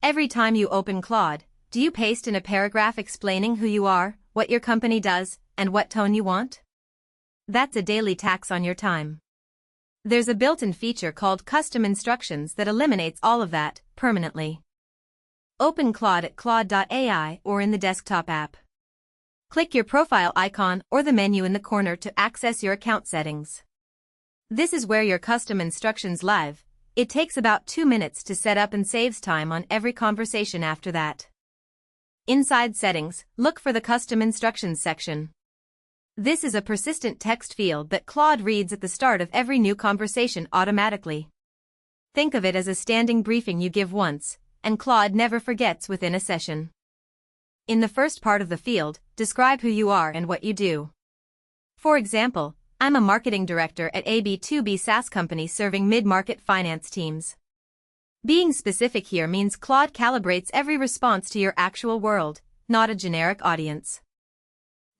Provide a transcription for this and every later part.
Every time you open Claude, do you paste in a paragraph explaining who you are, what your company does, and what tone you want? That's a daily tax on your time. There's a built-in feature called Custom Instructions that eliminates all of that, permanently. Open Claude at claude.ai or in the desktop app. Click your profile icon or the menu in the corner to access your account settings. This is where your custom instructions live. It takes about 2 minutes to set up and saves time on every conversation after that. Inside Settings, look for the Custom Instructions section. This is a persistent text field that Claude reads at the start of every new conversation automatically. Think of it as a standing briefing you give once, and Claude never forgets within a session. In the first part of the field, describe who you are and what you do. For example, I'm a marketing director at a B2B SaaS company serving mid-market finance teams. Being specific here means Claude calibrates every response to your actual world, not a generic audience.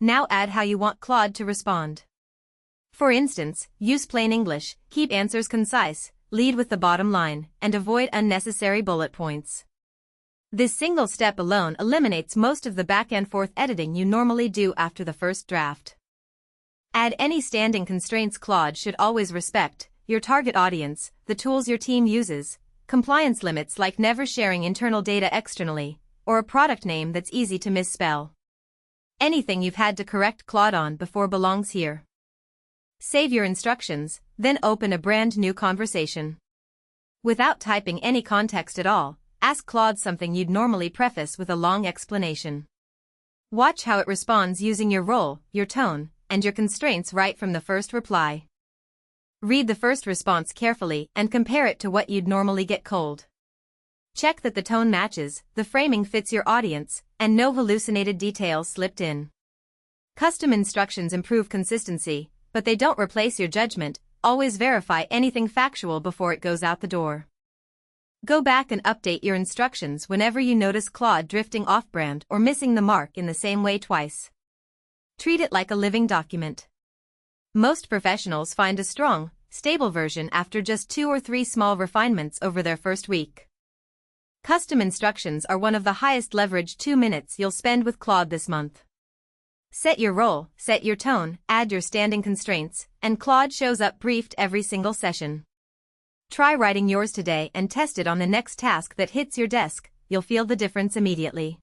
Now add how you want Claude to respond. For instance, use plain English, keep answers concise, lead with the bottom line, and avoid unnecessary bullet points. This single step alone eliminates most of the back-and-forth editing you normally do after the first draft. Add any standing constraints Claude should always respect: your target audience, the tools your team uses, compliance limits like never sharing internal data externally, or a product name that's easy to misspell. Anything you've had to correct Claude on before belongs here. Save your instructions, then open a brand new conversation. Without typing any context at all, ask Claude something you'd normally preface with a long explanation. Watch how it responds using your role, your tone, and your constraints right from the first reply. Read the first response carefully and compare it to what you'd normally get cold. Check that the tone matches, the framing fits your audience, and no hallucinated details slipped in. Custom instructions improve consistency, but they don't replace your judgment. Always verify anything factual before it goes out the door. Go back and update your instructions whenever you notice Claude drifting off-brand or missing the mark in the same way twice. Treat it like a living document. Most professionals find a strong, stable version after just 2 or 3 small refinements over their first week. Custom instructions are one of the highest leverage 2 minutes you'll spend with Claude this month. Set your role, set your tone, add your standing constraints, and Claude shows up briefed every single session. Try writing yours today and test it on the next task that hits your desk. You'll feel the difference immediately.